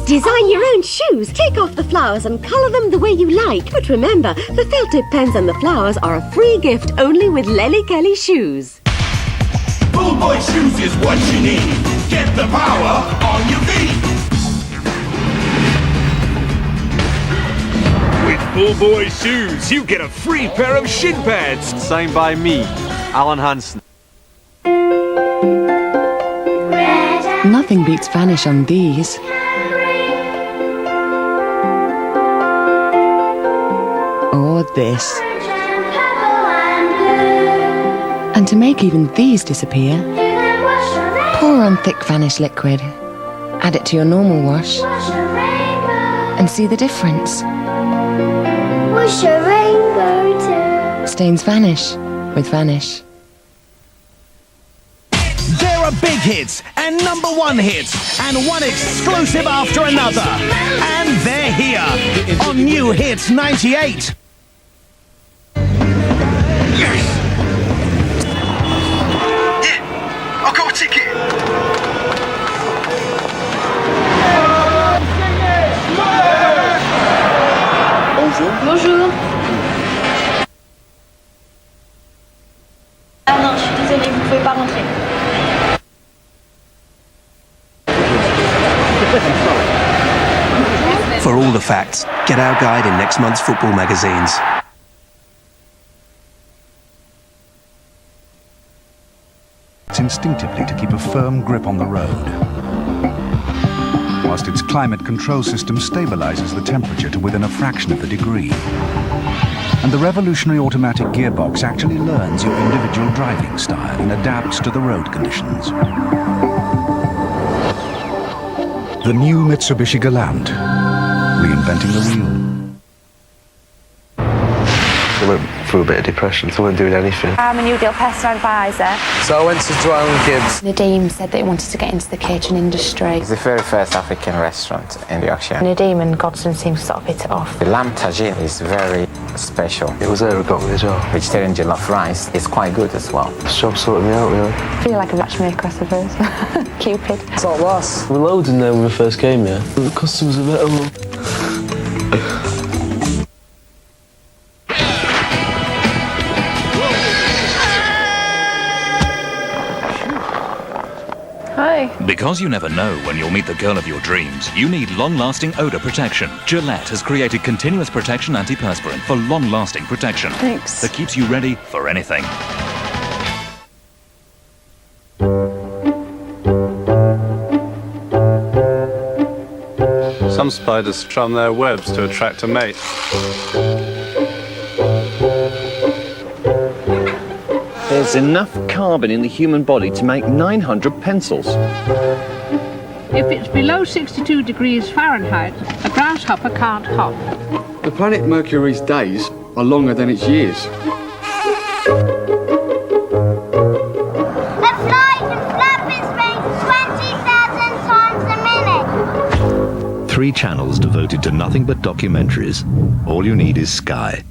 Design your own shoes. Take off the flowers and colour them the way you like. But remember, the felt tip pens and the flowers are a free gift only with Lely Kelly shoes. Bull Boy shoes is what you need. Get the power on your feet. With Bull Boy shoes, you get a free pair of shin pads. Signed by me, Alan Hansen. Nothing beats Vanish on these. Or this. And to make even these disappear, pour on thick Vanish liquid, add it to your normal wash, and see the difference. Wash a rainbow too. Stains vanish with Vanish. There are big hits and #1 hits and one exclusive after another. And they're here on New Hits 98. Yes! Yeah! I got a ticket! Bonjour. Ah non, je suis désolée, vous pouvez pas rentrer. For all the facts, get our guide in next month's football magazines. Instinctively to keep a firm grip on the road, whilst its climate control system stabilizes the temperature to within a fraction of the degree. And the revolutionary automatic gearbox actually learns your individual driving style and adapts to the road conditions. The new Mitsubishi Galant, reinventing the wheel. I went through a bit of depression, so I wasn't doing anything. I'm a New Deal personal advisor. So I went to Dwelling Gibbs. Nadeem said that he wanted to get into the catering industry. It's the very first African restaurant in Yorkshire. Nadeem and Godson seem to sort of hit it off. The lamb tagine is very special. It was there who got me as well. Vegetarian jollof rice is quite good as well. This job sorted me out, really. I feel like a matchmaker, I suppose. Cupid. It's not last. We were loads in there when we first came here. The customers are better. Because you never know when you'll meet the girl of your dreams, you need long-lasting odor protection. Gillette has created continuous protection antiperspirant for long-lasting protection. Thanks. That keeps you ready for anything. Some spiders strum their webs to attract a mate. There's enough carbon in the human body to make 900 pencils. If it's below 62 degrees Fahrenheit, a grasshopper can't hop. The planet Mercury's days are longer than its years. A fly can flap its wings 20,000 times a minute. 3 channels devoted to nothing but documentaries. All you need is Sky.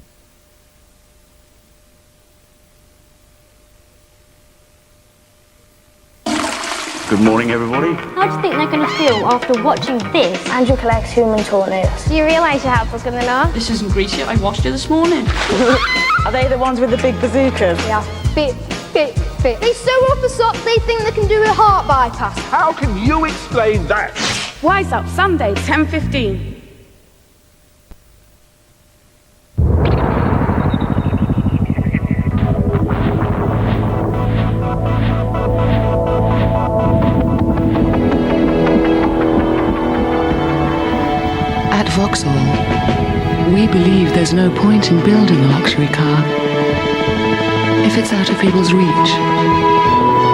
Good morning, everybody. How do you think they're going to feel after watching this? Andrew collects human tornadoes. Do you realise your house was going to know? This isn't grease yet, I washed it this morning. Are they the ones with the big bazookas? Yeah. Fit. They sew up a sock, they think they can do a heart bypass. How can you explain that? Wise Up, Sunday, 10:15. At Vauxhall, we believe there's no point in building a luxury car if it's out of people's reach.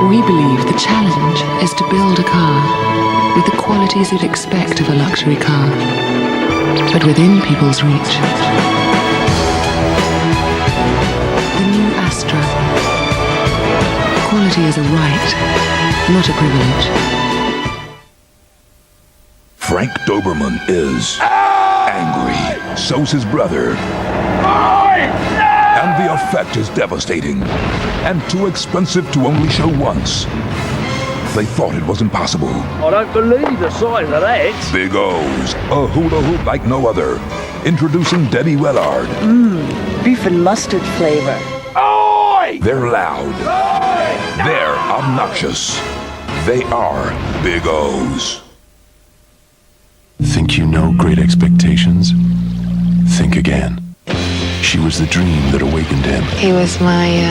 We believe the challenge is to build a car with the qualities you'd expect of a luxury car, but within people's reach. The new Astra. Quality is a right, not a privilege. Frank Doberman is angry. So's his brother. And the effect is devastating. And too expensive to only show once. they thought it was impossible. I don't believe the size of that. Big O's, a hula hoop like no other. Introducing Debbie Wellard. Beef and mustard flavor. Oi! They're loud. Oi! They're obnoxious. They are Big O's. Think you know Great Expectations? Think again. She was the dream that awakened him. He was my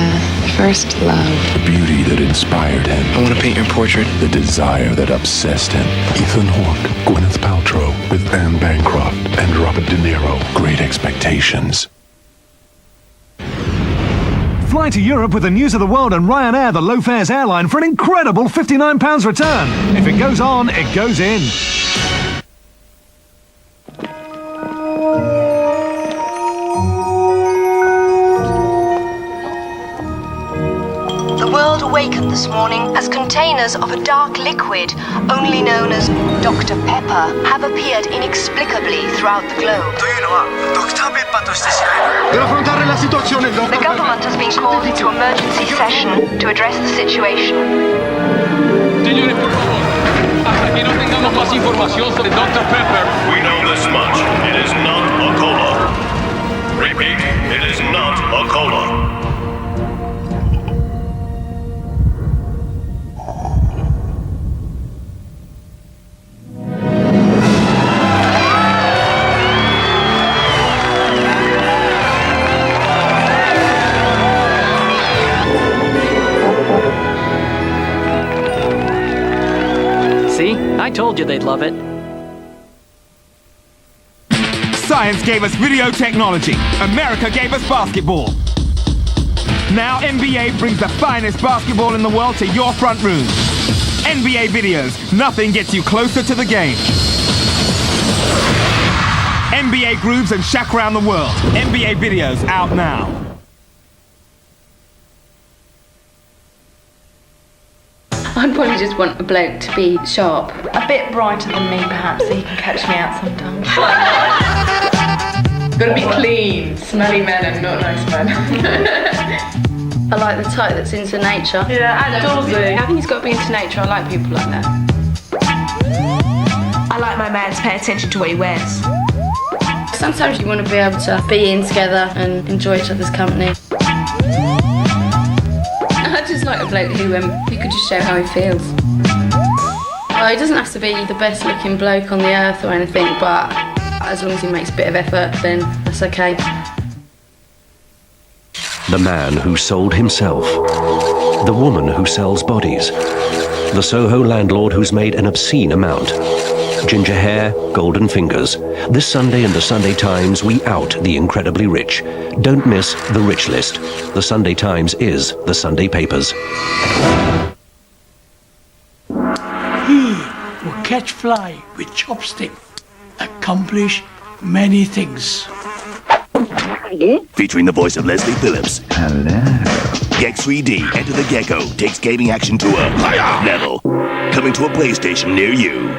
first love. The beauty that inspired him. I want to paint your portrait. The desire that obsessed him. Ethan Hawke, Gwyneth Paltrow, with Anne Bancroft and Robert De Niro. Great Expectations. Fly to Europe with the News of the World and Ryanair, the low fares airline, for an incredible £59 return. If it goes on, it goes in. The world awakened this morning as containers of a dark liquid, only known as Dr. Pepper, have appeared inexplicably throughout the globe. The government has been called into emergency session to address the situation. Señores, por favor, hasta que no tengamos más información sobre Dr. Pepper. We know this much. It is not a cola. Repeat, it is not a cola. I told you they'd love it. Science gave us video technology. America gave us basketball. Now NBA brings the finest basketball in the world to your front room. NBA videos. Nothing gets you closer to the game. NBA grooves and Shaq around the world. NBA videos out now. I'd probably just want a bloke to be sharp. A bit brighter than me, perhaps, so he can catch me out sometimes. Gotta be clean. Smelly men and not nice men. I like the type that's into nature. Yeah, outdoorsy. I think he's got to be into nature. I like people like that. I like my man to pay attention to what he wears. Sometimes you want to be able to be in together and enjoy each other's company. I just like a bloke who could just show how he feels. Well, he doesn't have to be the best looking bloke on the earth or anything, but as long as he makes a bit of effort, then that's okay. The man who sold himself. The woman who sells bodies. The Soho landlord who's made an obscene amount. Ginger hair, golden fingers. This Sunday in the Sunday Times, we out the incredibly rich. Don't miss the Rich List. The Sunday Times is the Sunday papers. He who catch fly with chopstick accomplish many things. Featuring the voice of Leslie Phillips. Hello. Gex 3D, Enter the Gecko, takes gaming action to a higher level. Coming to a PlayStation near you.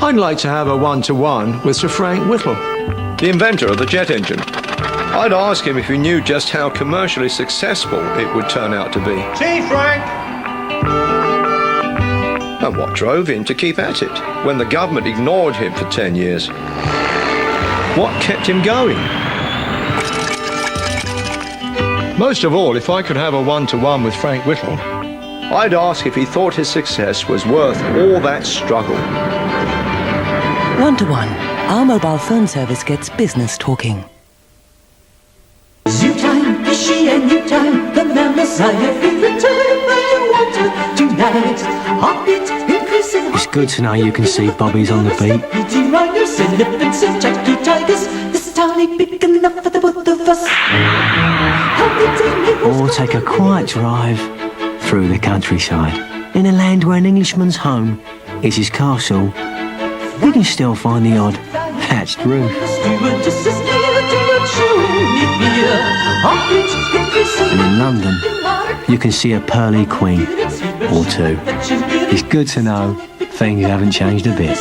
I'd like to have a one-to-one with Sir Frank Whittle, the inventor of the jet engine. I'd ask him if he knew just how commercially successful it would turn out to be. See, Frank! And what drove him to keep at it when the government ignored him for 10 years? What kept him going? Most of all, if I could have a one-to-one with Frank Whittle, I'd ask if he thought his success was worth all that struggle. One-to-one. Our mobile phone service gets business talking. Zoo time, fishy and new time. The mammals are every time I want to tonight. Heartbeat increasing. It's good to know you can see bobbies on the beat. Eating riders, elephants and Jackie tigers. This town ain't big enough for the both of us. Or take a quiet drive through the countryside. In a land where an Englishman's home is his castle, you can still find the odd thatched roof. And in London, you can see a pearly queen or two. It's good to know things haven't changed a bit.